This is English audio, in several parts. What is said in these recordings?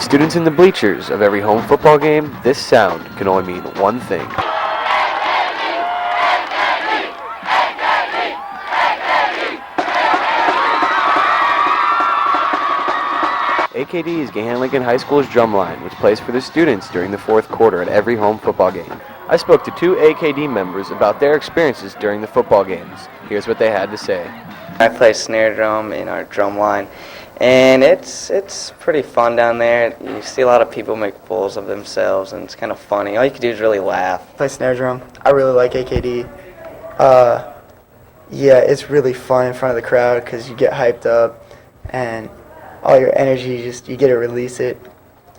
students in the bleachers of every home football game, this sound can only mean one thing. AKD is Gahana Lincoln High School's drumline, which plays for the students during the fourth quarter at every home football game. I spoke to two AKD members about their experiences during the football games. Here's what they had to say. I play snare drum in our drum line, and it's pretty fun down there. You see a lot of people make fools of themselves, and it's kind of funny. All you can do is really laugh. I play snare drum. I really like AKD. Yeah, it's really fun in front of the crowd because you get hyped up, and all your energy, you get to release it.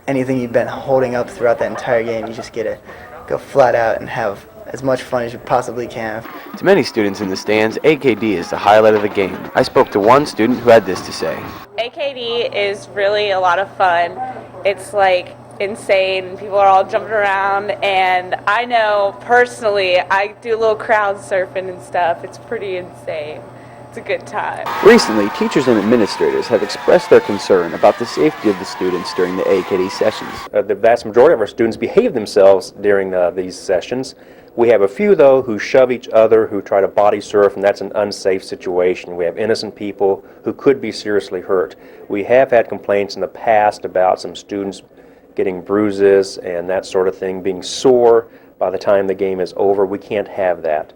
Anything you've been holding up throughout that entire game, you just get to go flat out and have as much fun as you possibly can. To many students in the stands, AKD is the highlight of the game. I spoke to one student who had this to say. AKD is really a lot of fun. It's like insane. People are all jumping around, and I know personally I do a little crowd surfing and stuff. It's pretty insane. It's a good time. Recently, teachers and administrators have expressed their concern about the safety of the students during the AKD sessions. The vast majority of our students behave themselves during these sessions. We have a few, though, who shove each other, who try to body surf, and that's an unsafe situation. We have innocent people who could be seriously hurt. We have had complaints in the past about some students getting bruises and that sort of thing, being sore by the time the game is over. We can't have that.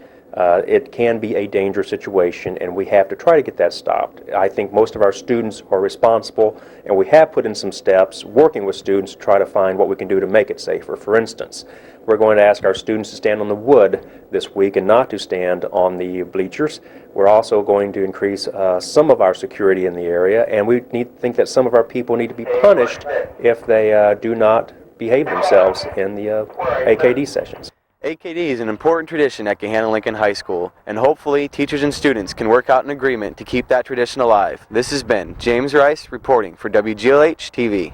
It can be a dangerous situation, and we have to try to get that stopped. I think most of our students are responsible, and we have put in some steps working with students to try to find what we can do to make it safer. For instance, we're going to ask our students to stand on the wood this week and not to stand on the bleachers. We're also going to increase some of our security in the area, and we think that some of our people need to be punished if they do not behave themselves in the AKD sessions. AKD is an important tradition at Gahana Lincoln High School, and hopefully teachers and students can work out an agreement to keep that tradition alive. This has been James Rice reporting for WGLH TV.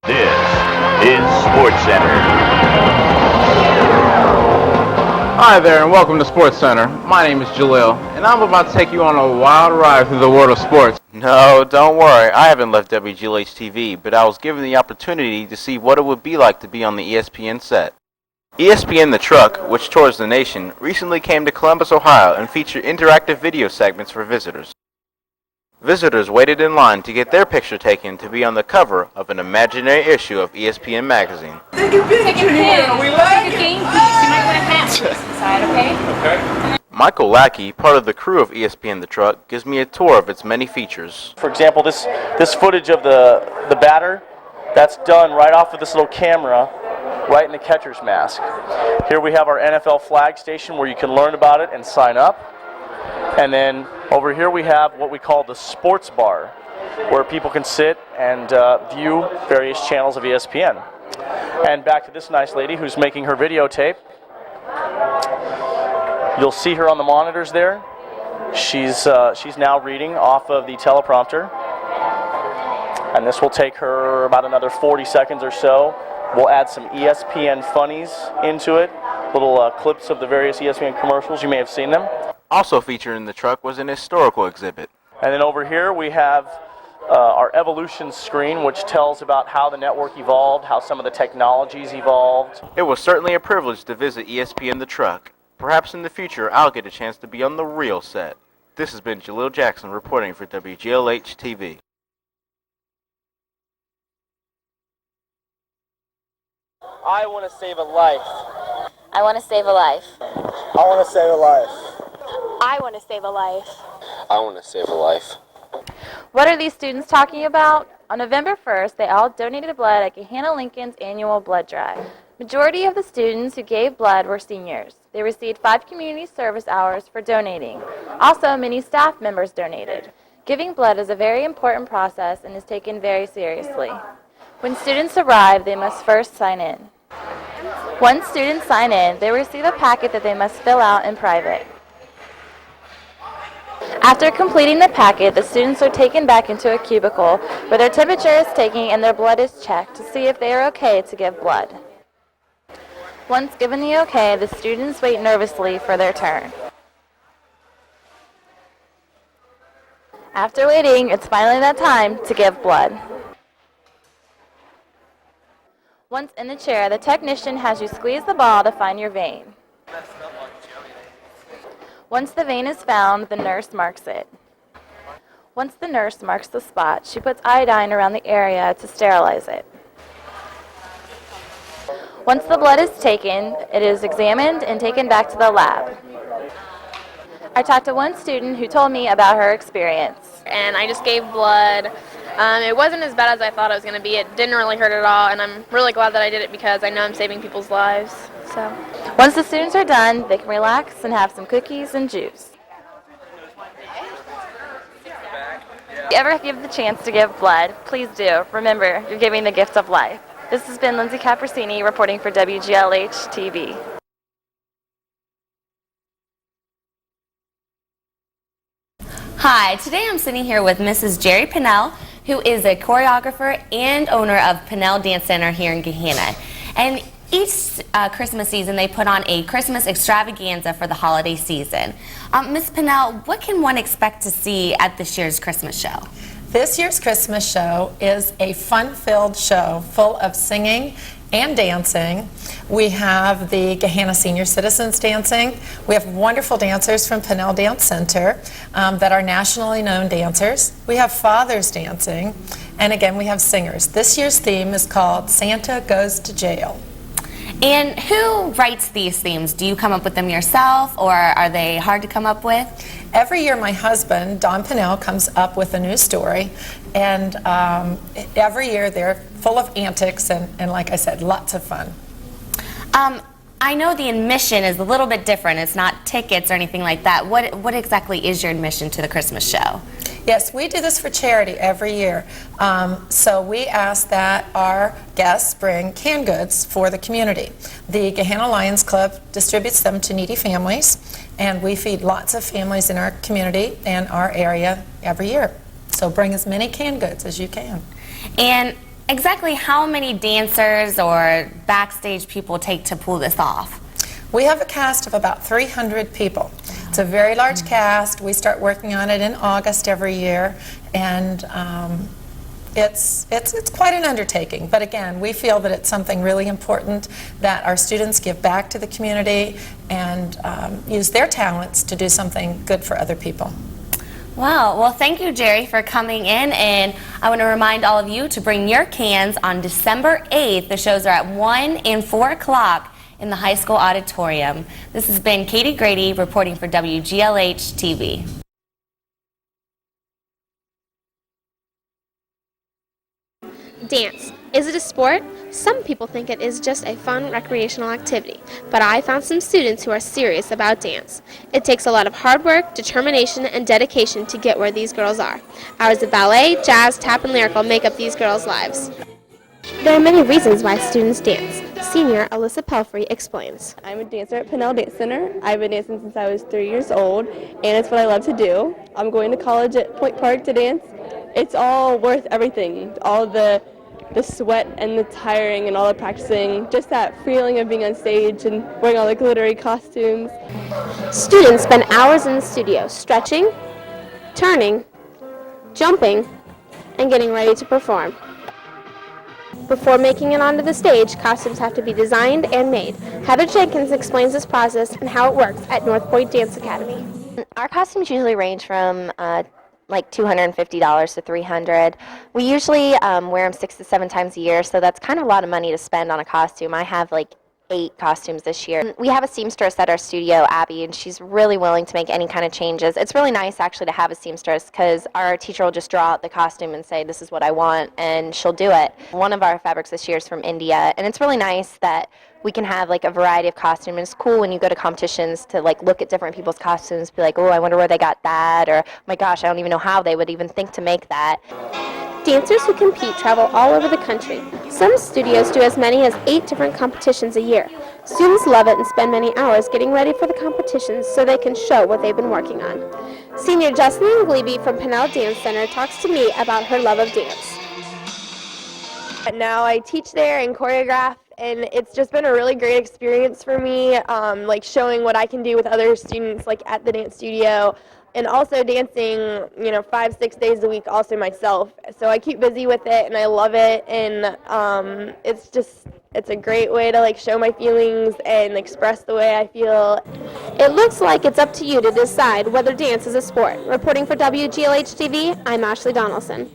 This is Sports Center. Hi there, and welcome to Sports Center. My name is Jalil, and I'm about to take you on a wild ride through the world of sports. No, don't worry. I haven't left WGLH TV, but I was given the opportunity to see what it would be like to be on the ESPN set. ESPN The Truck, which tours the nation, recently came to Columbus, Ohio, and featured interactive video segments for visitors. Visitors waited in line to get their picture taken to be on the cover of an imaginary issue of ESPN magazine. Take a picture here. We like it. You might want to have this inside, okay? Okay. Michael Lackey, part of the crew of ESPN The Truck, gives me a tour of its many features. For example, this footage of the batter, that's done right off of this little camera, right in the catcher's mask. Here we have our NFL flag station where you can learn about it and sign up. And then over here we have what we call the sports bar, where people can sit and view various channels of ESPN. And back to this nice lady who's making her videotape. You'll see her on the monitors there. She's now reading off of the teleprompter. And this will take her about another 40 seconds or so. We'll add some ESPN funnies into it, little clips of the various ESPN commercials. You may have seen them. Also featured in the truck was an historical exhibit. And then over here we have our evolution screen, which tells about how the network evolved, how some of the technologies evolved. It was certainly a privilege to visit ESPN The Truck. Perhaps in the future I'll get a chance to be on the real set. This has been Jalil Jackson reporting for WGLH TV. I want to save a life. I want to save a life. I want to save a life. I want to save a life. I want to save a life. What are these students talking about? On November 1st, they all donated blood at Gahana Lincoln's annual blood drive. Majority of the students who gave blood were seniors. They received 5 community service hours for donating. Also, many staff members donated. Giving blood is a very important process and is taken very seriously. When students arrive, they must first sign in. Once students sign in, they receive a packet that they must fill out in private. After completing the packet, the students are taken back into a cubicle where their temperature is taken and their blood is checked to see if they are okay to give blood. Once given the okay, the students wait nervously for their turn. After waiting, it's finally that time to give blood. Once in the chair, the technician has you squeeze the ball to find your vein. Once the vein is found, the nurse marks it. Once the nurse marks the spot, she puts iodine around the area to sterilize it. Once the blood is taken, it is examined and taken back to the lab. I talked to one student who told me about her experience. And I just gave blood. It wasn't as bad as I thought it was going to be. It didn't really hurt at all, and I'm really glad that I did it because I know I'm saving people's lives. So, once the students are done, they can relax and have some cookies and juice. If you ever give the chance to give blood, please do. Remember, you're giving the gift of life. This has been Lindsay Caprasini reporting for WGLH TV. Hi, today I'm sitting here with Mrs. Jerry Pinnell, who is a choreographer and owner of Pinnell Dance Center here in Gahanna. And each Christmas season they put on a Christmas extravaganza for the holiday season. Ms. Pinnell, what can one expect to see at this year's Christmas show? This year's Christmas show is a fun-filled show full of singing and dancing. We have the Gahana Senior Citizens dancing. We have wonderful dancers from Pinnell Dance Center that are nationally known dancers. We have fathers dancing, and again we have singers. This year's theme is called Santa Goes to Jail. And who writes these themes? Do you come up with them yourself, or are they hard to come up with? Every year my husband, Don Pinnell, comes up with a new story, and every year they're full of antics and like I said, lots of fun. I know the admission is a little bit different. It's not tickets or anything like that. What exactly is your admission to the Christmas show? Yes, we do this for charity every year. So we ask that our guests bring canned goods for the community. The Gahanna Lions Club distributes them to needy families, and we feed lots of families in our community and our area every year. So bring as many canned goods as you can. And exactly how many dancers or backstage people take to pull this off? We have a cast of about 300 people. It's a very large cast. We start working on it in August every year, and it's quite an undertaking. But again, we feel that it's something really important that our students give back to the community and use their talents to do something good for other people. Wow. Well, thank you, Jerry, for coming in, and I want to remind all of you to bring your cans on December 8th. The shows are at 1 and 4 o'clock in the high school auditorium. This has been Katie Grady reporting for WGLH TV. Dance. Is it a sport? Some people think it is just a fun recreational activity, but I found some students who are serious about dance. It takes a lot of hard work, determination, and dedication to get where these girls are. Hours of ballet, jazz, tap, and lyrical make up these girls' lives. There are many reasons why students dance. Senior Alyssa Pelfrey explains. I'm a dancer at Pinnell Dance Center. I've been dancing since I was 3 years old, and it's what I love to do. I'm going to college at Point Park to dance. It's all worth everything. All the sweat and the tiring and all the practicing, just that feeling of being on stage and wearing all the glittery costumes. Students spend hours in the studio stretching, turning, jumping, and getting ready to perform. Before making it onto the stage, costumes have to be designed and made. Heather Jenkins explains this process and how it works at North Point Dance Academy. Our costumes usually range from like $250 to $300. We usually wear them 6 to 7 times a year, so that's kind of a lot of money to spend on a costume. I have like 8 costumes this year. We have a seamstress at our studio, Abby, and she's really willing to make any kind of changes. It's really nice actually to have a seamstress because our teacher will just draw out the costume and say, this is what I want, and she'll do it. One of our fabrics this year is from India, and it's really nice that we can have like a variety of costumes. It's cool when you go to competitions to like look at different people's costumes, be like, oh, I wonder where they got that, or oh my gosh, I don't even know how they would even think to make that. Dancers who compete travel all over the country. Some studios do as many as 8 different competitions a year. Students love it and spend many hours getting ready for the competitions so they can show what they've been working on. Senior Jocelyn Glebe from Pinnell Dance Center talks to me about her love of dance. Now I teach there and choreograph, and it's just been a really great experience for me, like showing what I can do with other students like at the dance studio and also dancing, 5, 6 days a week also myself. So I keep busy with it, and I love it, and it's a great way to like show my feelings and express the way I feel. It looks like it's up to you to decide whether dance is a sport. Reporting for WGLH-TV, I'm Ashley Donaldson.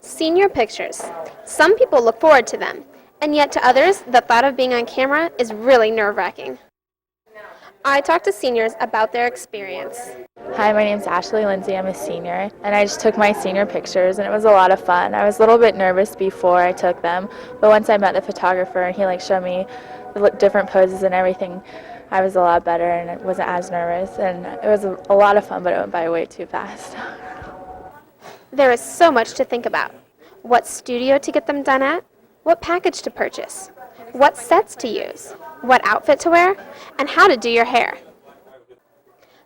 Senior pictures. Some people look forward to them, and yet to others, the thought of being on camera is really nerve-wracking. I talked to seniors about their experience. Hi, my name's Ashley Lindsay. I'm a senior, and I just took my senior pictures, and it was a lot of fun. I was a little bit nervous before I took them, but once I met the photographer and he showed me the different poses and everything, I was a lot better and it wasn't as nervous, and it was a lot of fun, but it went by way too fast. There is so much to think about. What studio to get them done at, what package to purchase, what sets to use, what outfit to wear, and how to do your hair.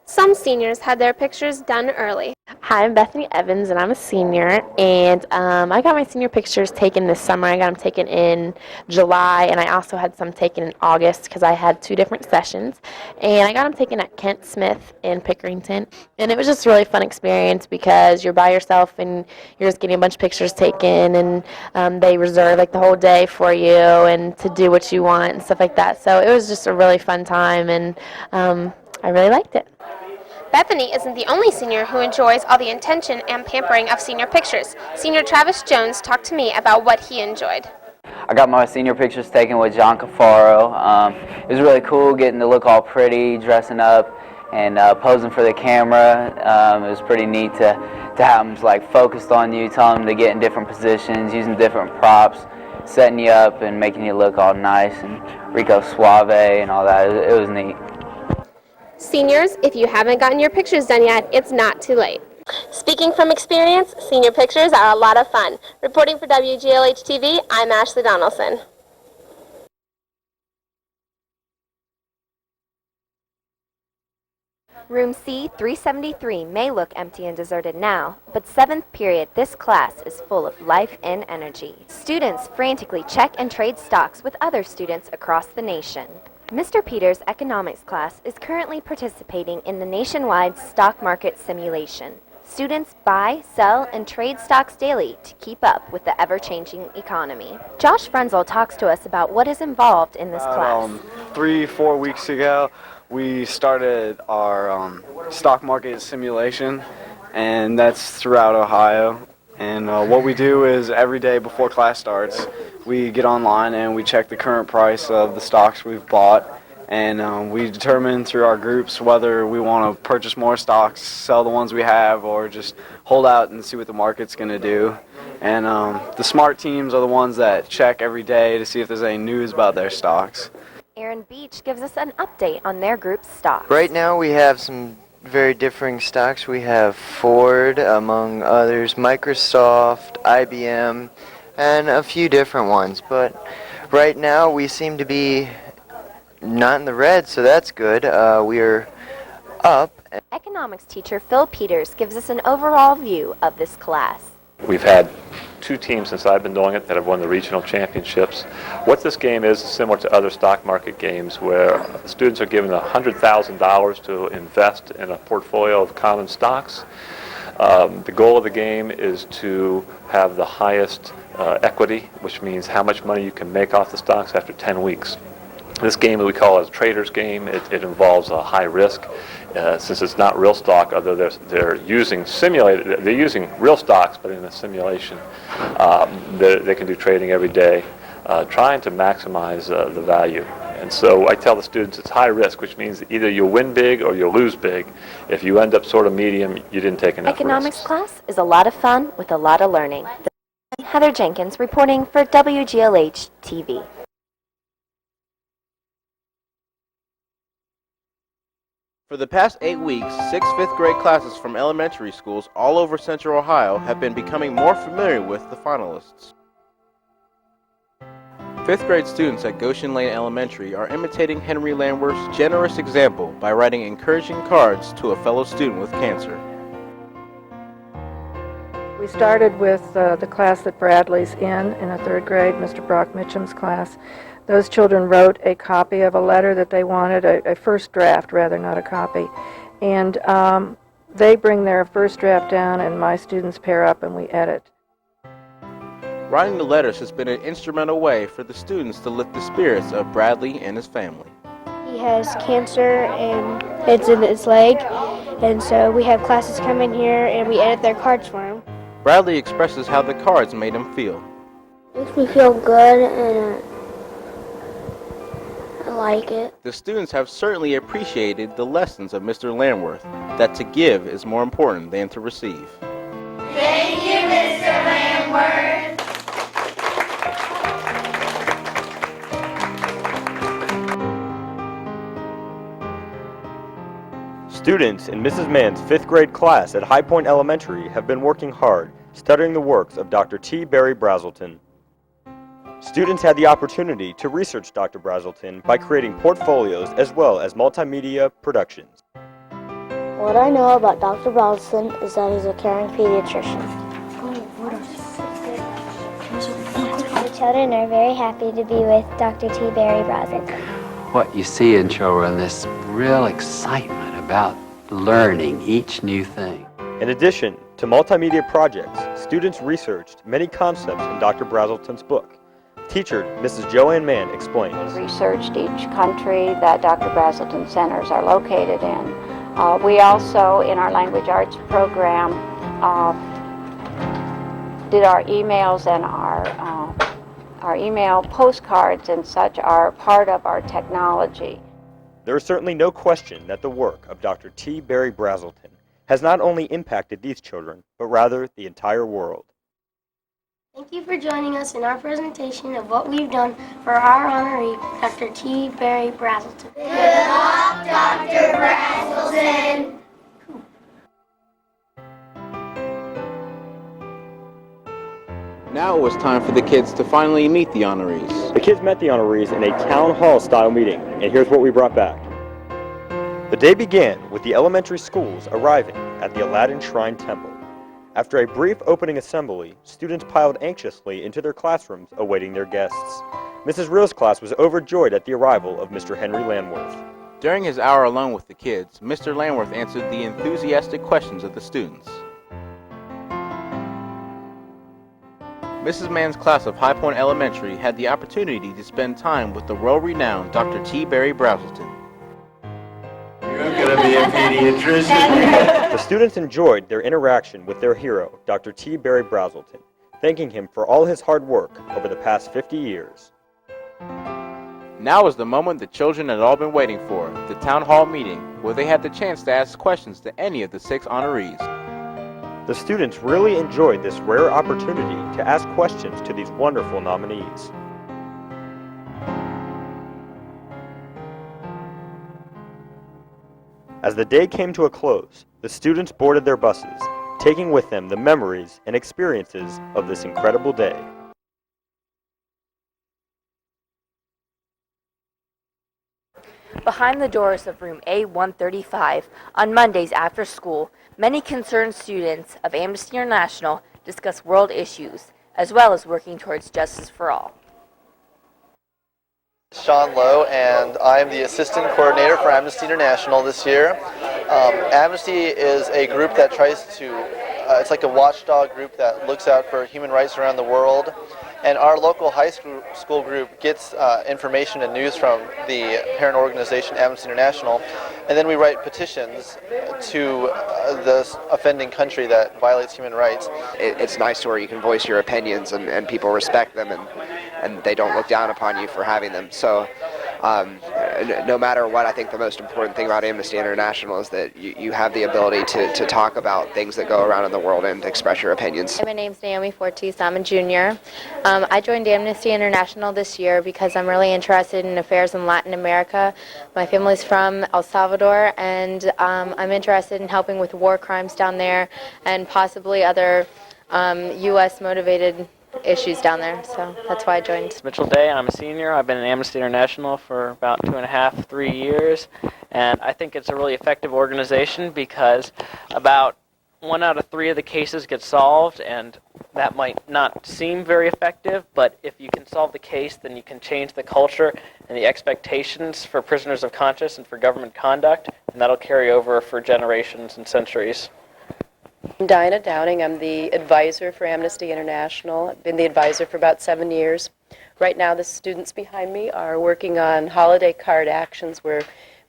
Some seniors had their pictures done early. Hi, I'm Bethany Evans, and I'm a senior, and I got my senior pictures taken this summer. I got them taken in July, and I also had some taken in August because I had 2 different sessions, and I got them taken at Kent Smith in Pickerington, and it was just a really fun experience because you're by yourself and you're just getting a bunch of pictures taken, and they reserve like the whole day for you and to do what you want and stuff like that. So it was just a really fun time, and I really liked it. Bethany isn't the only senior who enjoys all the attention and pampering of senior pictures. Senior Travis Jones talked to me about what he enjoyed. I got my senior pictures taken with John Cafaro. It was really cool getting to look all pretty, dressing up, and posing for the camera. It was pretty neat to have them like focused on you, telling them to get in different positions, using different props, setting you up and making you look all nice and Rico Suave and all that. It was neat. Seniors, if you haven't gotten your pictures done yet, it's not too late. Speaking from experience, senior pictures are a lot of fun. Reporting for WGLH-TV, I'm Ashley Donaldson. Room C-373 may look empty and deserted now, but 7th period, this class is full of life and energy. Students frantically check and trade stocks with other students across the nation. Mr. Peters' economics class is currently participating in the nationwide stock market simulation. Students buy, sell, and trade stocks daily to keep up with the ever-changing economy. Josh Frenzel talks to us about what is involved in this class. 3-4 weeks ago, we started our stock market simulation, and that's throughout Ohio. And what we do is every day before class starts, we get online and we check the current price of the stocks we've bought, and we determine through our groups whether we want to purchase more stocks, sell the ones we have, or just hold out and see what the market's going to do. And the smart teams are the ones that check every day to see if there's any news about their stocks. Aaron Beach gives us an update on their group's stocks. Right now we have some very differing stocks. We have Ford, among others, Microsoft, IBM, and a few different ones. But right now we seem to be not in the red, so that's good. We're up. Economics teacher Phil Peters gives us an overall view of this class. We've had 2 teams since I've been doing it that have won the regional championships. What this game is similar to other stock market games where students are given $100,000 to invest in a portfolio of common stocks. The goal of the game is to have the highest equity, which means how much money you can make off the stocks after 10 weeks. This game that we call a trader's game, it involves a high risk. Since it's not real stock, although they're using real stocks, but in a simulation, they can do trading every day, trying to maximize the value. And so I tell the students it's high risk, which means either you'll win big or you'll lose big. If you end up sort of medium, you didn't take enough Economics risks. class is a lot of fun with a lot of learning. Heather Jenkins reporting for WGLH TV. For the past 8 weeks, 6 fifth grade classes from elementary schools all over Central Ohio have been becoming more familiar with the finalists. 5th grade students at Goshen Lane Elementary are imitating Henry Landworth's generous example by writing encouraging cards to a fellow student with cancer. We started with the class that Bradley's in a third grade, Mr. Brock Mitchum's class. Those children wrote a copy of a letter that they wanted, a first draft rather, not a copy. And they bring their first draft down and my students pair up and we edit. Writing the letters has been an instrumental way for the students to lift the spirits of Bradley and his family. He has cancer and it's in his leg, and so we have classes come in here and we edit their cards for him. Bradley expresses how the cards made him feel. Makes me feel good and I like it. The students have certainly appreciated the lessons of Mr. Landworth, that to give is more important than to receive. Thank you, Mr. Landworth. Students in Mrs. Mann's 5th grade class at High Point Elementary have been working hard, studying the works of Dr. T. Barry Brazelton. Students had the opportunity to research Dr. Brazelton by creating portfolios as well as multimedia productions. What I know about Dr. Brazelton is that he's a caring pediatrician. The children are very happy to be with Dr. T. Barry Brazelton. What you see in children is real excitement about learning each new thing. In addition to multimedia projects, students researched many concepts in Dr. Brazelton's book. Teacher Mrs. Joanne Mann explains. We researched each country that Dr. Brazelton centers are located in. We also, in our language arts program, did our emails, and our email postcards and such are part of our technology. There is certainly no question that the work of Dr. T. Barry Brazelton has not only impacted these children, but rather the entire world. Thank you for joining us in our presentation of what we've done for our honoree, Dr. T. Barry Brazelton. Good luck, Dr. Brazelton. Now it was time for the kids to finally meet the honorees. The kids met the honorees in a town hall style meeting, and here's what we brought back. The day began with the elementary schools arriving at the Aladdin Shrine Temple. After a brief opening assembly, students piled anxiously into their classrooms awaiting their guests. Mrs. Reel's class was overjoyed at the arrival of Mr. Henry Landworth. During his hour alone with the kids, Mr. Landworth answered the enthusiastic questions of the students. Mrs. Mann's class of High Point Elementary had the opportunity to spend time with the world-renowned Dr. T. Barry Brazelton. You're going to be a pediatrician. The students enjoyed their interaction with their hero, Dr. T. Barry Brazelton, thanking him for all his hard work over the past 50 years. Now is the moment the children had all been waiting for, the town hall meeting, where they had the chance to ask questions to any of the 6 honorees. The students really enjoyed this rare opportunity to ask questions to these wonderful nominees. As the day came to a close, the students boarded their buses, taking with them the memories and experiences of this incredible day. Behind the doors of room A135, on Mondays after school, many concerned students of Amnesty International discuss world issues, as well as working towards justice for all. Sean Lowe, and I am the Assistant Coordinator for Amnesty International this year. Amnesty is a group that tries to, it's like a watchdog group that looks out for human rights around the world. And our local high school group gets information and news from the parent organization Amnesty International, and then we write petitions to the offending country that violates human rights. It's nice to where you can voice your opinions and people respect them and they don't look down upon you for having them. So no matter what, I think the most important thing about Amnesty International is that you have the ability to talk about things that go around in the world and express your opinions. My name's Naomi Fortis. I'm a junior. I joined Amnesty International this year because I'm really interested in affairs in Latin America. My family's from El Salvador, and I'm interested in helping with war crimes down there and possibly other U.S.-motivated issues down there, so that's why I joined. Mitchell Day, I'm a senior. I've been in Amnesty International for about 2.5, 3 years, and I think it's a really effective organization because about 1 out of 3 of the cases get solved, and that might not seem very effective, but if you can solve the case, then you can change the culture and the expectations for prisoners of conscience and for government conduct, and that'll carry over for generations and centuries. I'm Dinah Downing. I'm the advisor for Amnesty International. I've been the advisor for about 7 years. Right now, the students behind me are working on holiday card actions. We're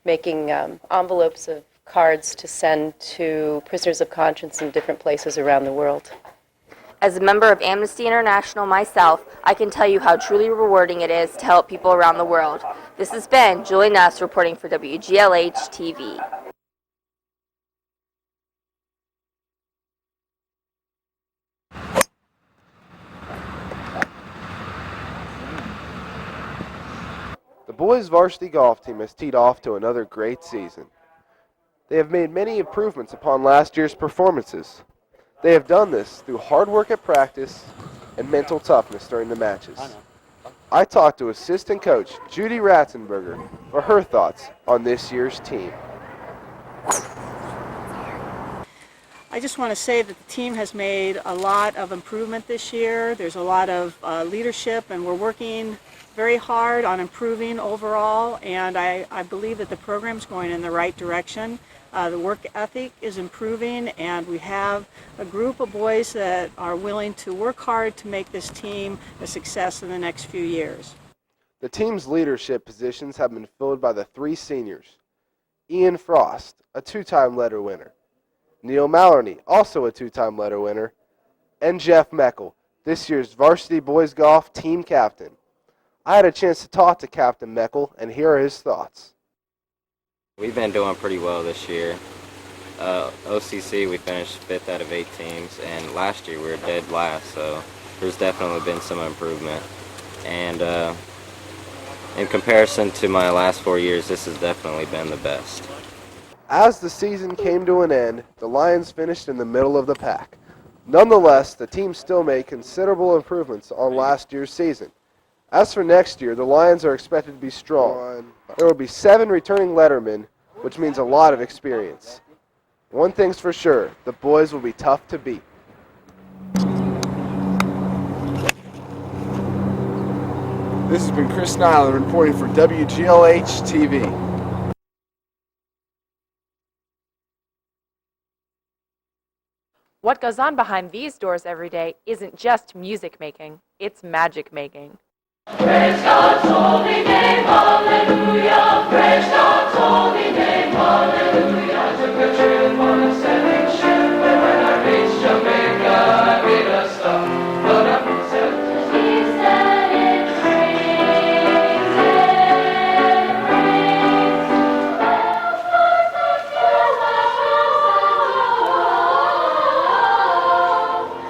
making envelopes of cards to send to prisoners of conscience in different places around the world. As a member of Amnesty International myself, I can tell you how truly rewarding it is to help people around the world. This has been Julie Ness reporting for WGLH TV. The boys varsity golf team has teed off to another great season. They have made many improvements upon last year's performances. They have done this through hard work at practice and mental toughness during the matches. I talked to assistant coach Judy Ratzenberger for her thoughts on this year's team. I just want to say that the team has made a lot of improvement this year. There's a lot of leadership, and we're working very hard on improving overall, and I believe that the program's going in the right direction. The work ethic is improving, and we have a group of boys that are willing to work hard to make this team a success in the next few years. The team's leadership positions have been filled by the 3 seniors. Ian Frost, a 2-time letter winner. Neil Maloney, also a 2-time letter winner. And Jeff Meckel, this year's varsity boys golf team captain. I had a chance to talk to Captain Meckel, and here are his thoughts. We've been doing pretty well this year. OCC, we finished 5th out of 8 teams, and last year we were dead last, so there's definitely been some improvement. And in comparison to my last 4 years, this has definitely been the best. As the season came to an end, the Lions finished in the middle of the pack. Nonetheless, the team still made considerable improvements on last year's season. As for next year, the Lions are expected to be strong. There will be 7 returning lettermen, which means a lot of experience. One thing's for sure, the boys will be tough to beat. This has been Chris Nyland reporting for WGLH TV. What goes on behind these doors every day isn't just music making, it's magic making. Praise God's holy name, hallelujah. Praise God's holy name, hallelujah. Took a trip on a sailing ship, and when I reached Jamaica, I made a stop. But I said, he said it rains, it rains.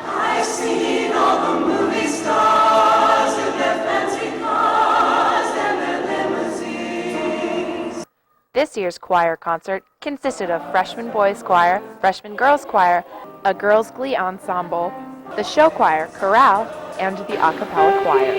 I've seen all the movie stars in their fancy cars and their limousines. This year's choir concert consisted of freshman boys choir, freshman girls choir, a girls glee ensemble, the show choir, chorale, and the a cappella choir.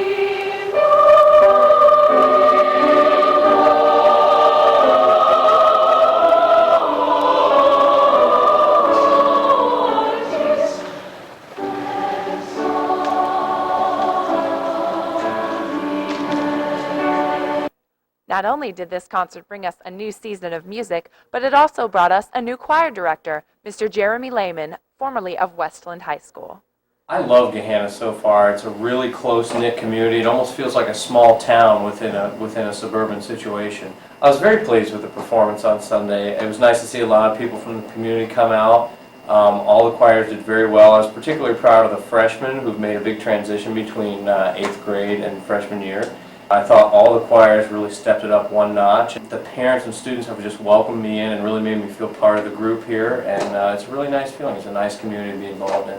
Not only did this concert bring us a new season of music, but it also brought us a new choir director, Mr. Jeremy Lehman, formerly of Westland High School. I love Gahanna so far. It's a really close-knit community. It almost feels like a small town within a suburban situation. I was very pleased with the performance on Sunday. It was nice to see a lot of people from the community come out. All the choirs did very well. I was particularly proud of the freshmen who've made a big transition between 8th grade and freshman year. I thought all the choirs really stepped it up one notch. The parents and students have just welcomed me in and really made me feel part of the group here, and it's a really nice feeling. It's a nice community to be involved in.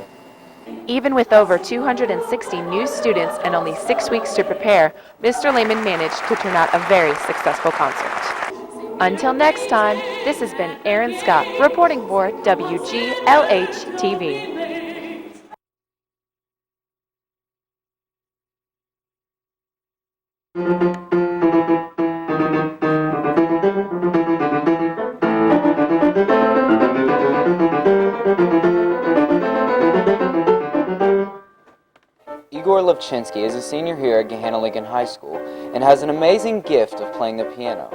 Even with over 260 new students and only 6 weeks to prepare, Mr. Lehman managed to turn out a very successful concert. Until next time, this has been Erin Scott reporting for WGLH TV. Thank you. Igor Levchinsky is a senior here at Gahanna Lincoln High School and has an amazing gift of playing the piano.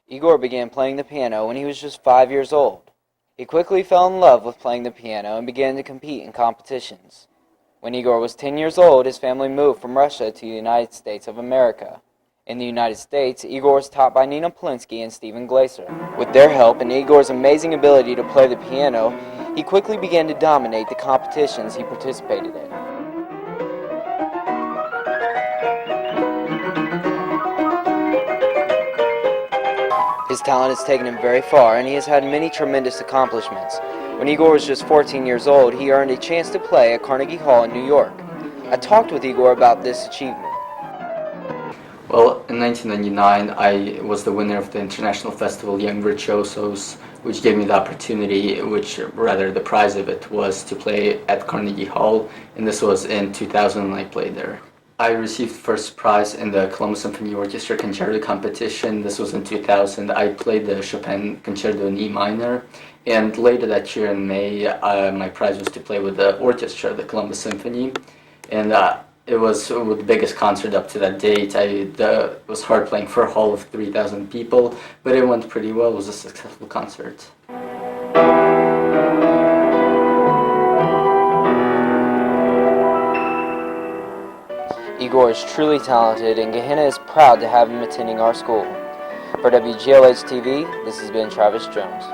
Igor began playing the piano when he was just 5 years old. He quickly fell in love with playing the piano and began to compete in competitions. When Igor was 10 years old, his family moved from Russia to the United States of America. In the United States, Igor was taught by Nina Polinsky and Stephen Glaser. With their help and Igor's amazing ability to play the piano, he quickly began to dominate the competitions he participated in. His talent has taken him very far, and he has had many tremendous accomplishments. When Igor was just 14 years old, he earned a chance to play at Carnegie Hall in New York. I talked with Igor about this achievement. Well, in 1999, I was the winner of the International Festival Young Virtuosos, which gave me the opportunity, the prize of it was to play at Carnegie Hall, and this was in 2000, and I played there. I received first prize in the Columbus Symphony Orchestra Concerto competition. This was in 2000. I played the Chopin Concerto in E minor, and later that year in May, my prize was to play with the orchestra, the Columbus Symphony, and it was the biggest concert up to that date. It was hard playing for a hall of 3,000 people, but it went pretty well. It was a successful concert. Igor is truly talented, and Gahanna is proud to have him attending our school. For WGLH-TV, this has been Travis Jones.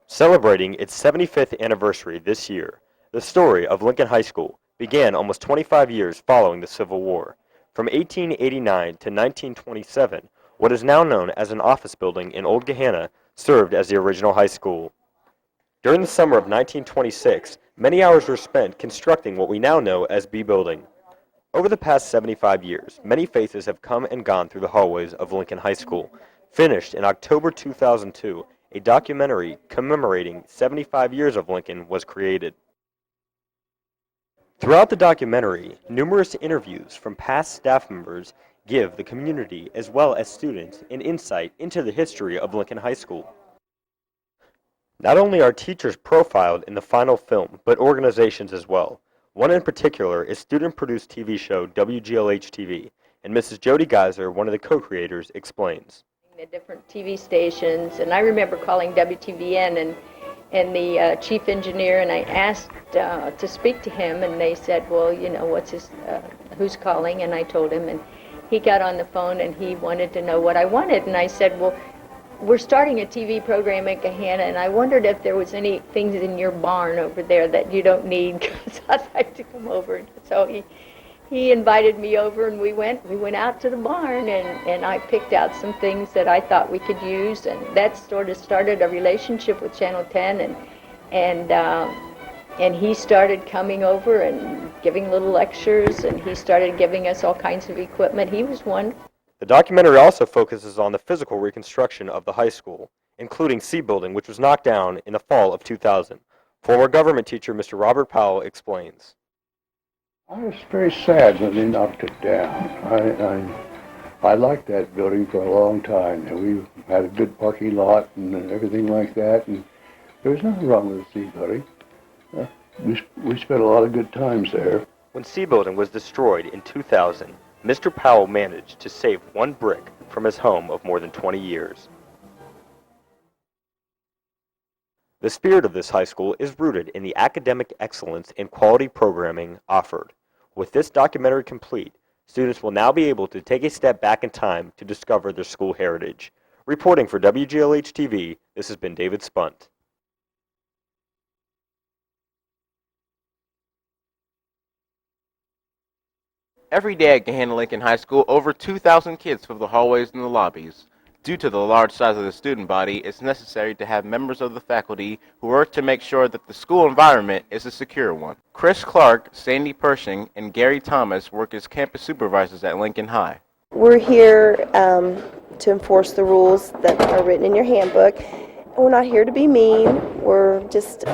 Celebrating its 75th anniversary this year, the story of Lincoln High School began almost 25 years following the Civil War. From 1889 to 1927, what is now known as an office building in Old Gahanna served as the original high school. During the summer of 1926, many hours were spent constructing what we now know as B Building. Over the past 75 years, many faces have come and gone through the hallways of Lincoln High School. Finished in October 2002, a documentary commemorating 75 years of Lincoln was created. Throughout the documentary, numerous interviews from past staff members give the community as well as students an insight into the history of Lincoln High School. Not only are teachers profiled in the final film, but organizations as well. One in particular is student-produced TV show WGLH-TV, and Mrs. Jody Geyser, one of the co-creators, explains. The different TV stations, and I remember calling WTVN and the chief engineer, and I asked to speak to him, and they said, well, you know, who's calling? And I told him, and he got on the phone, and he wanted to know what I wanted, and I said, well, we're starting a TV program at Gahanna, and I wondered if there was any things in your barn over there that you don't need, because I'd like to come over. So he invited me over, and we went out to the barn, and I picked out some things that I thought we could use, and that sort of started a relationship with Channel 10, and he started coming over and giving little lectures, and he started giving us all kinds of equipment. He was wonderful. The documentary also focuses on the physical reconstruction of the high school, including C Building, which was knocked down in the fall of 2000. Former government teacher Mr. Robert Powell explains. I was very sad when they knocked it down. I liked that building for a long time, and we had a good parking lot and everything like that, and there was nothing wrong with the C Building. We spent a lot of good times there. When C Building was destroyed in 2000, Mr. Powell managed to save one brick from his home of more than 20 years. The spirit of this high school is rooted in the academic excellence and quality programming offered. With this documentary complete, students will now be able to take a step back in time to discover their school heritage. Reporting for WGLH-TV, this has been David Spunt. Every day at Gahanna Lincoln High School, over 2,000 kids fill the hallways and the lobbies. Due to the large size of the student body, it's necessary to have members of the faculty who work to make sure that the school environment is a secure one. Chris Clark, Sandy Pershing, and Gary Thomas work as campus supervisors at Lincoln High. We're here to enforce the rules that are written in your handbook. We're not here to be mean. We're just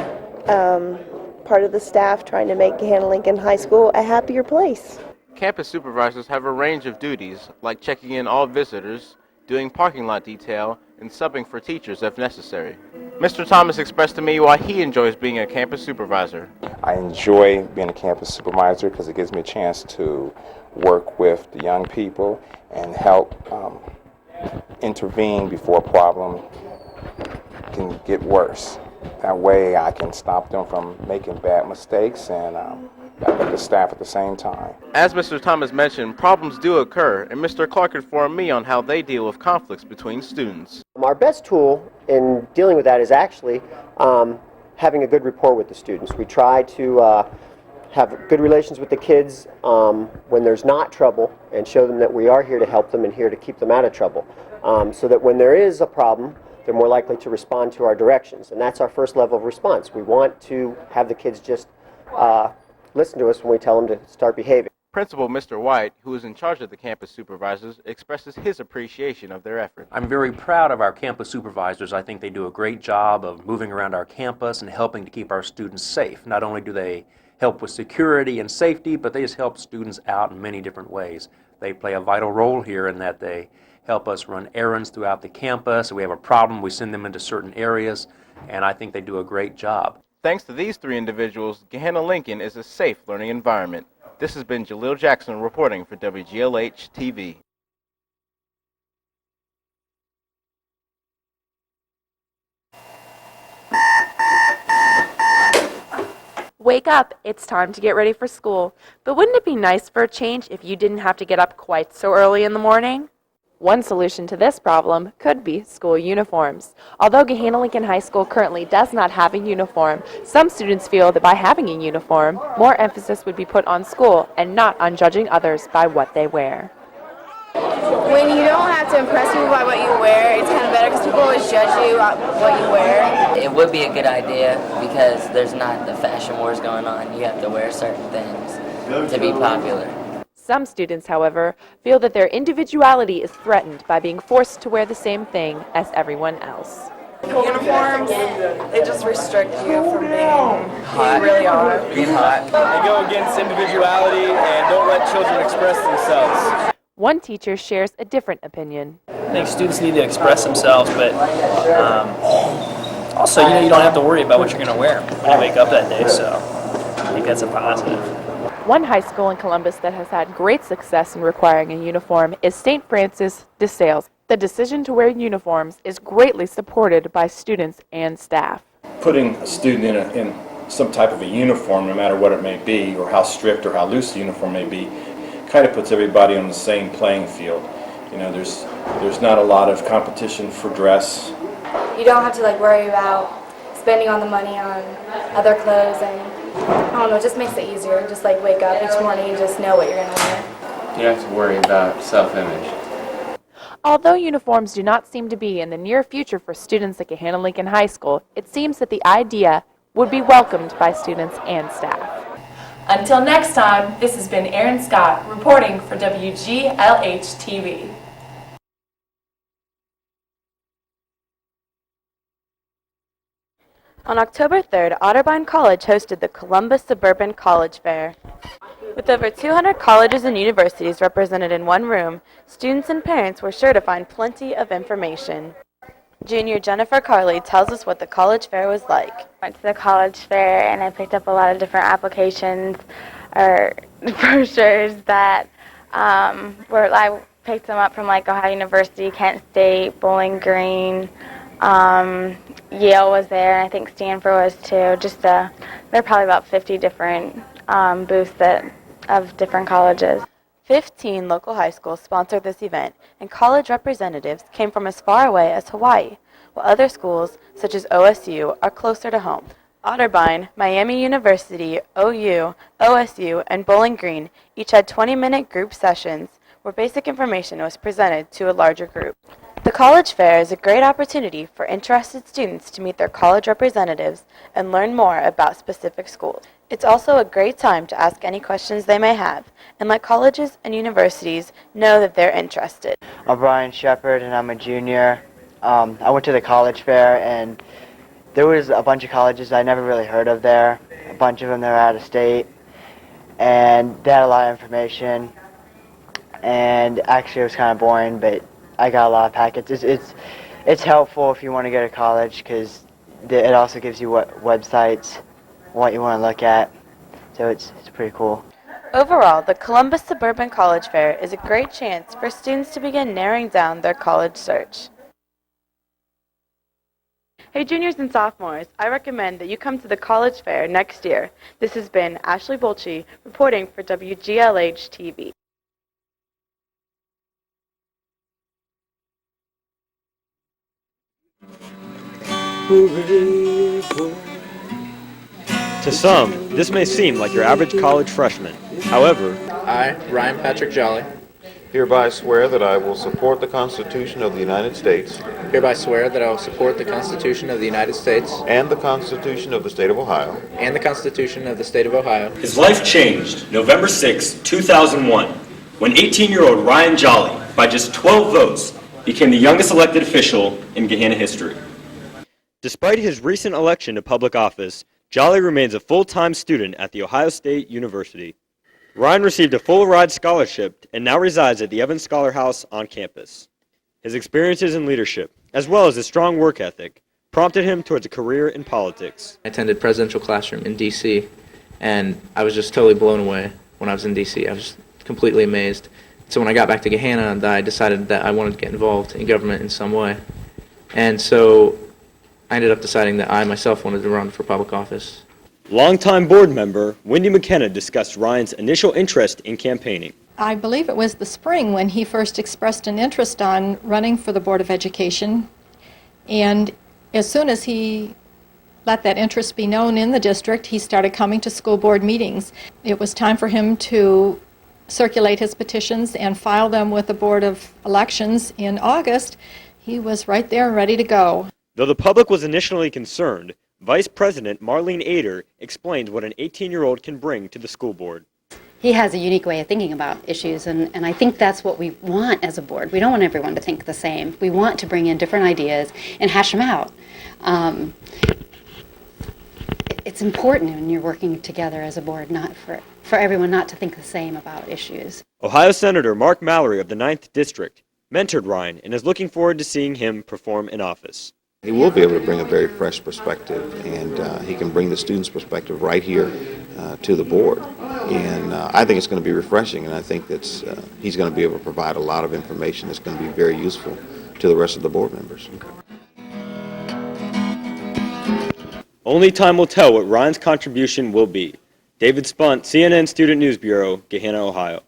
part of the staff trying to make Gahanna Lincoln High School a happier place. Campus supervisors have a range of duties, like checking in all visitors, doing parking lot detail, and subbing for teachers if necessary. Mr. Thomas expressed to me why he enjoys being a campus supervisor. I enjoy being a campus supervisor because it gives me a chance to work with the young people and help intervene before a problem can get worse. That way I can stop them from making bad mistakes and help the staff at the same time. As Mr. Thomas mentioned, problems do occur, and Mr. Clark informed me on how they deal with conflicts between students. Our best tool in dealing with that is actually having a good rapport with the students. We try to have good relations with the kids when there's not trouble and show them that we are here to help them and here to keep them out of trouble, so that when there is a problem, they're more likely to respond to our directions. And that's our first level of response. We want to have the kids just listen to us when we tell them to start behaving. Principal Mr. White, who is in charge of the campus supervisors, expresses his appreciation of their effort. I'm very proud of our campus supervisors. I think they do a great job of moving around our campus and helping to keep our students safe. Not only do they help with security and safety, but they just help students out in many different ways. They play a vital role here in that they help us run errands throughout the campus. If we have a problem, we send them into certain areas, and I think they do a great job. Thanks to these three individuals, Gahanna Lincoln is a safe learning environment. This has been Jaleel Jackson reporting for WGLH TV. Wake up, it's time to get ready for school. But wouldn't it be nice for a change if you didn't have to get up quite so early in the morning? One solution to this problem could be school uniforms. Although Gahanna Lincoln High School currently does not have a uniform, some students feel that by having a uniform, more emphasis would be put on school and not on judging others by what they wear. When you don't have to impress people by what you wear, it's kind of better because people always judge you on what you wear. It would be a good idea because there's not the fashion wars going on. You have to wear certain things to be popular. Some students, however, feel that their individuality is threatened by being forced to wear the same thing as everyone else. Uniforms, they just restrict you from being who you really are. Being hot. They go against individuality and don't let children express themselves. One teacher shares a different opinion. I think students need to express themselves, but also, you don't have to worry about what you're going to wear when you wake up that day, so I think that's a positive. One high school in Columbus that has had great success in requiring a uniform is St. Francis de Sales. The decision to wear uniforms is greatly supported by students and staff. Putting a student in some type of a uniform, no matter what it may be, or how strict or how loose the uniform may be, kind of puts everybody on the same playing field. You know, there's not a lot of competition for dress. You don't have to worry about spending all the money on other clothes, and I don't know, it just makes it easier. Just wake up each morning and just know what you're going to wear. You don't have to worry about self-image. Although uniforms do not seem to be in the near future for students at Gahanna Lincoln High School, it seems that the idea would be welcomed by students and staff. Until next time, this has been Erin Scott reporting for WGLH TV. On October 3rd, Otterbein College hosted the Columbus Suburban College Fair. With over 200 colleges and universities represented in one room, students and parents were sure to find plenty of information. Junior Jennifer Carley tells us what the college fair was like. I went to the college fair and I picked up a lot of different applications or brochures that I picked them up from Ohio University, Kent State, Bowling Green, Yale was there, and I think Stanford was too. There are probably about 50 different booths of different colleges. 15 local high schools sponsored this event, and college representatives came from as far away as Hawaii, while other schools, such as OSU, are closer to home. Otterbein, Miami University, OU, OSU, and Bowling Green each had 20-minute group sessions where basic information was presented to a larger group. The college fair is a great opportunity for interested students to meet their college representatives and learn more about specific schools. It's also a great time to ask any questions they may have and let colleges and universities know that they're interested. I'm Brian Shepard and I'm a junior. I went to the college fair and there was a bunch of colleges I never really heard of there. A bunch of them that were out of state, and they had a lot of information. And actually, it was kind of boring, but I got a lot of packets. It's helpful if you want to go to college because it also gives you what websites, what you want to look at. So it's pretty cool. Overall, the Columbus Suburban College Fair is a great chance for students to begin narrowing down their college search. Hey juniors and sophomores, I recommend that you come to the college fair next year. This has been Ashley Bolche reporting for WGLH TV. To some, this may seem like your average college freshman. However, I, Ryan Patrick Jolly, hereby swear that I will support the Constitution of the United States hereby swear that I will support the Constitution of the United States and the Constitution of the State of Ohio and the Constitution of the State of Ohio. His life changed November 6, 2001, when 18-year-old Ryan Jolly, by just 12 votes, became the youngest elected official in Gahanna history. despite his recent election to public office, Jolly remains a full-time student at The Ohio State University. Ryan received a full-ride scholarship and now resides at the Evans Scholar House on campus. His experiences in leadership, as well as his strong work ethic, prompted him towards a career in politics. I attended presidential classroom in D.C., and I was just totally blown away when I was in D.C. I was completely amazed. So when I got back to Gahanna, I decided that I wanted to get involved in government in some way. And so I ended up deciding that I myself wanted to run for public office. Longtime board member Wendy McKenna discussed Ryan's initial interest in campaigning. I believe it was the spring when he first expressed an interest on running for the Board of Education. And as soon as he let that interest be known in the district, he started coming to school board meetings. It was time for him to circulate his petitions and file them with the Board of Elections in August. He was right there and ready to go. Though the public was initially concerned, Vice President Marlene Ader explained what an 18-year-old can bring to the school board. He has a unique way of thinking about issues, and I think that's what we want as a board. We don't want everyone to think the same. We want to bring in different ideas and hash them out. It's important when you're working together as a board, not for everyone not to think the same about issues. Ohio Senator Mark Mallory of the 9th District mentored Ryan and is looking forward to seeing him perform in office. He will be able to bring a very fresh perspective, and he can bring the students' perspective right here to the board. And I think it's going to be refreshing, and I think that he's going to be able to provide a lot of information that's going to be very useful to the rest of the board members. Only time will tell what Ryan's contribution will be. David Spunt, CNN Student News Bureau, Gahanna, Ohio.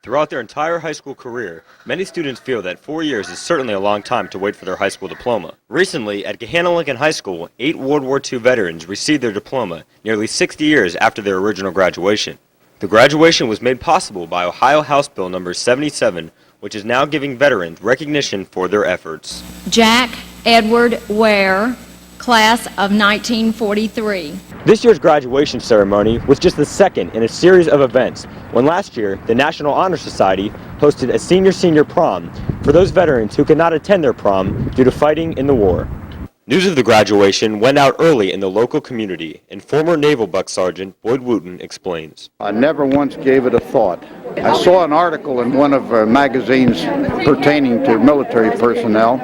Throughout their entire high school career, many students feel that 4 years is certainly a long time to wait for their high school diploma. Recently, at Gahanna Lincoln High School, 8 World War II veterans received their diploma nearly 60 years after their original graduation. The graduation was made possible by Ohio House Bill number 77, which is now giving veterans recognition for their efforts. Jack Edward Ware, class of 1943. This year's graduation ceremony was just the second in a series of events when last year the National Honor Society hosted a senior prom for those veterans who could not attend their prom due to fighting in the war. News of the graduation went out early in the local community, and former Naval Buck Sergeant Boyd Wooten explains. I never once gave it a thought. I saw an article in one of the magazines pertaining to military personnel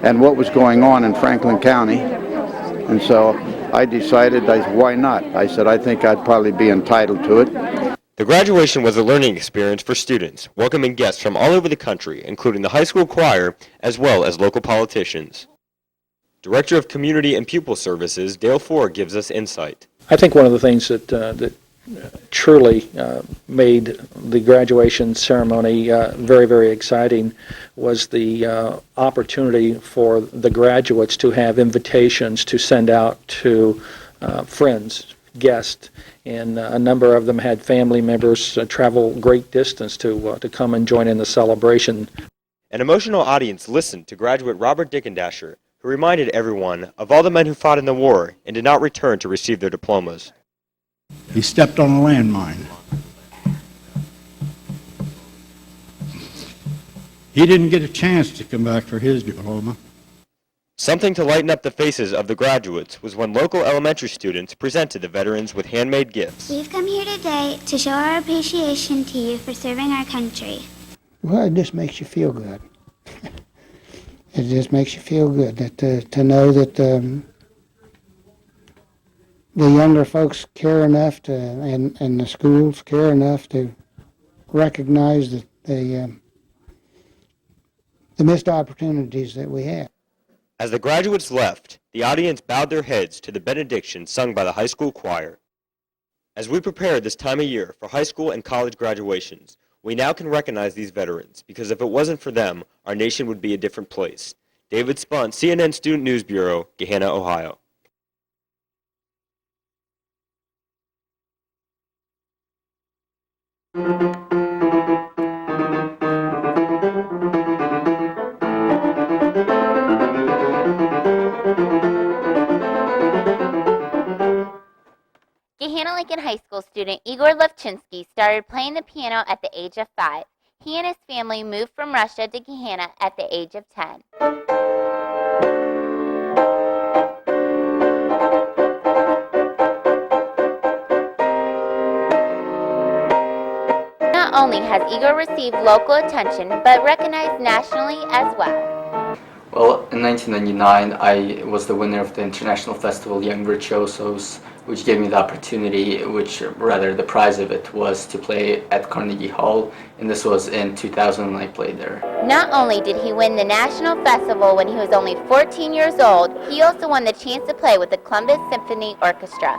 and what was going on in Franklin County, and so I decided, why not? I said, I think I'd probably be entitled to it. The graduation was a learning experience for students, welcoming guests from all over the country, including the high school choir, as well as local politicians. Director of Community and Pupil Services, Dale Ford, gives us insight. I think one of the things that truly made the graduation ceremony very, very exciting was the opportunity for the graduates to have invitations to send out to friends, guests, and a number of them had family members travel great distance to come and join in the celebration. An emotional audience listened to graduate Robert Dickendasher, who reminded everyone of all the men who fought in the war and did not return to receive their diplomas. He stepped on a landmine. He didn't get a chance to come back for his diploma. Something to lighten up the faces of the graduates was when local elementary students presented the veterans with handmade gifts. We've come here today to show our appreciation to you for serving our country. Well, it just makes you feel good. It just makes you feel good that to know that the younger folks care enough to, and the schools care enough to recognize that the missed opportunities that we have. As the graduates left, the audience bowed their heads to the benediction sung by the high school choir. As we prepare this time of year for high school and college graduations, we now can recognize these veterans, because if it wasn't for them, our nation would be a different place. David Spunt, CNN Student News Bureau, Gahanna, Ohio. Gahanna-Lincoln High School student Igor Levchinsky started playing the piano at the age of 5. He and his family moved from Russia to Gahanna at the age of 10. Not only has Igor received local attention, but recognized nationally as well. Well, in 1999, I was the winner of the International Festival Young Virtuosos, which gave me the opportunity, the prize of it was to play at Carnegie Hall, and this was in 2000 when I played there. Not only did he win the National Festival when he was only 14 years old, he also won the chance to play with the Columbus Symphony Orchestra.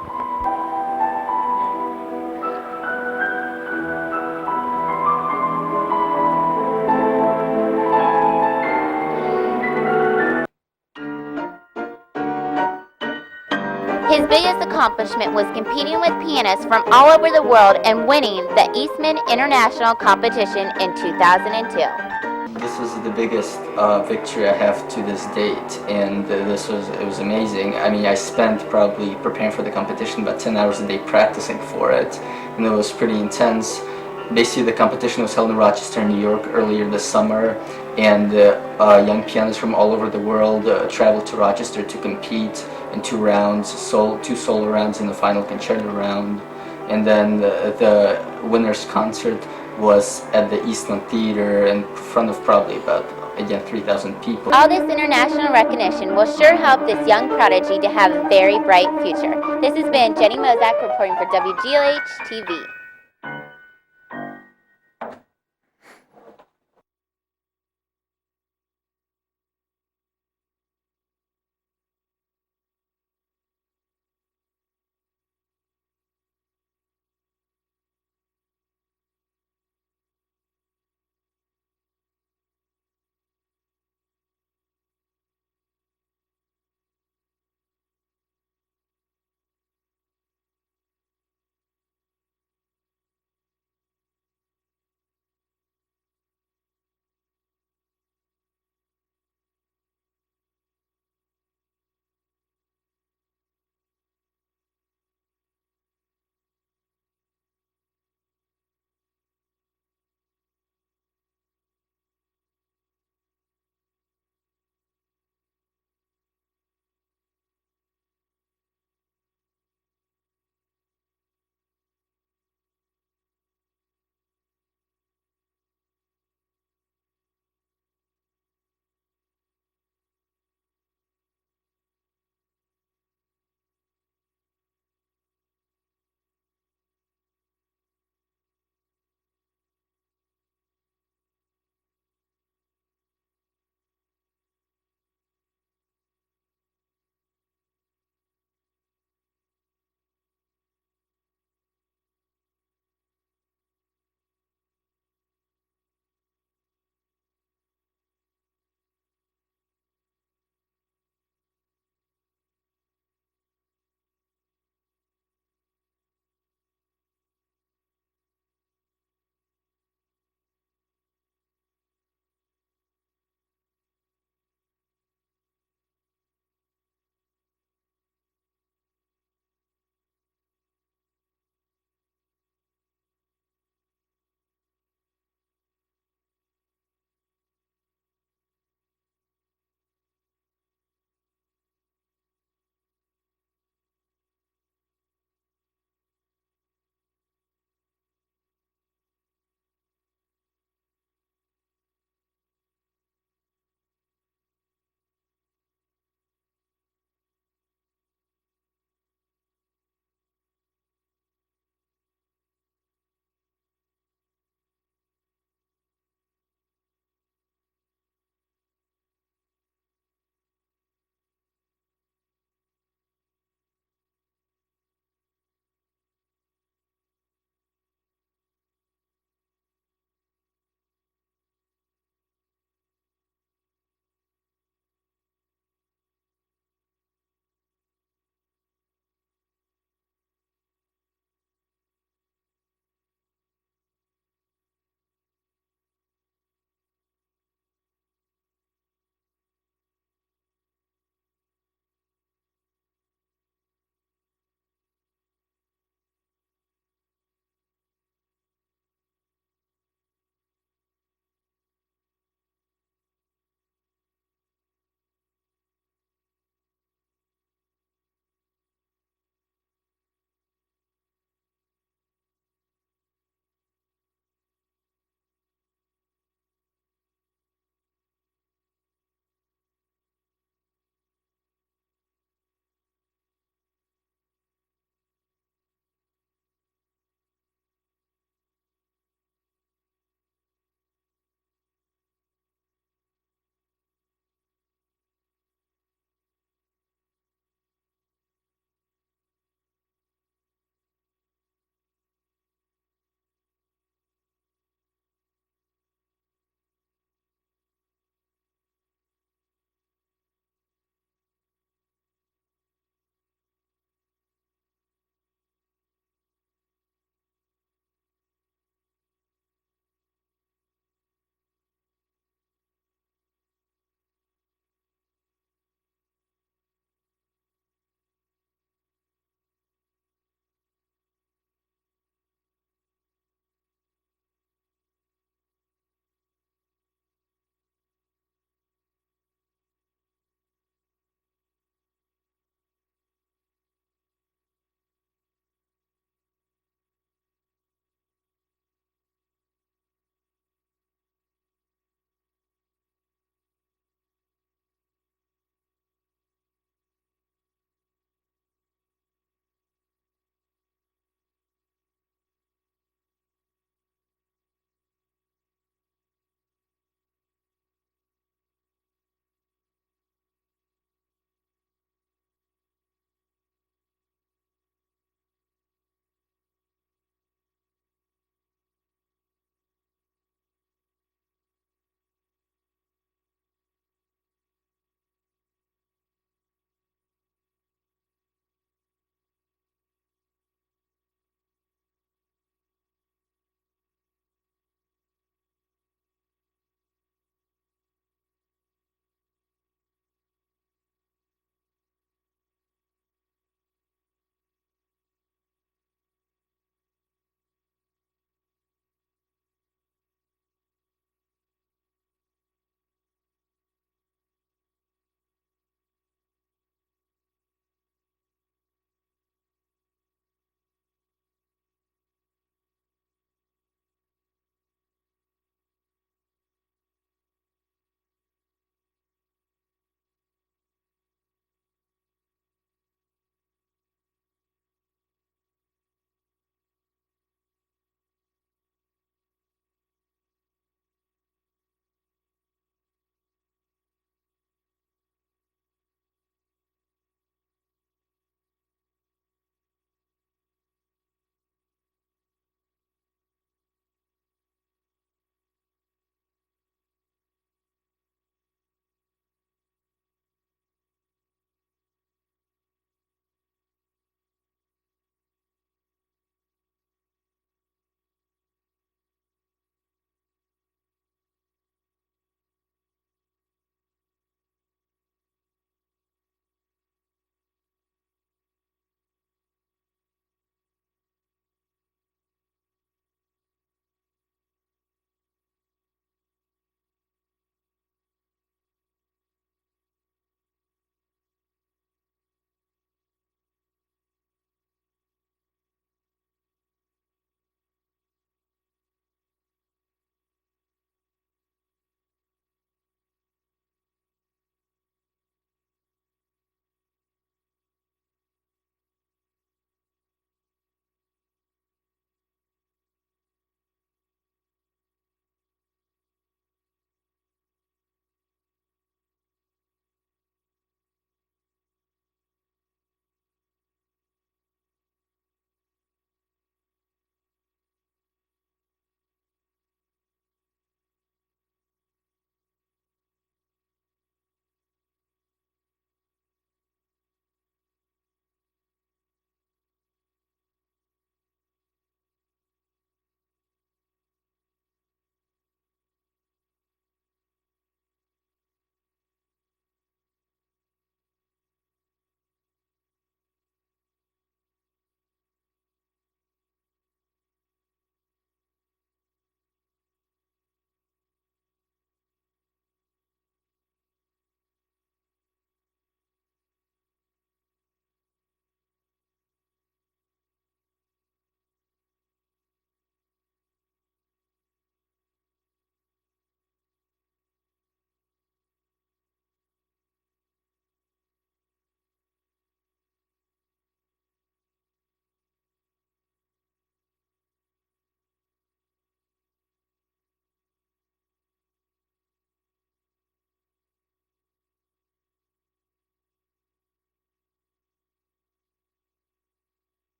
His biggest accomplishment was competing with pianists from all over the world and winning the Eastman International Competition in 2002. This was the biggest victory I have to this date, and it was amazing. I mean, I spent probably preparing for the competition about 10 hours a day practicing for it, and it was pretty intense. Basically, the competition was held in Rochester, New York earlier this summer, and young pianists from all over the world traveled to Rochester to compete in 2 rounds, two solo rounds and the final concerto round. And then the winner's concert was at the Eastland Theater in front of probably about, again, 3,000 people. All this international recognition will sure help this young prodigy to have a very bright future. This has been Jenny Mozak reporting for WGLH TV.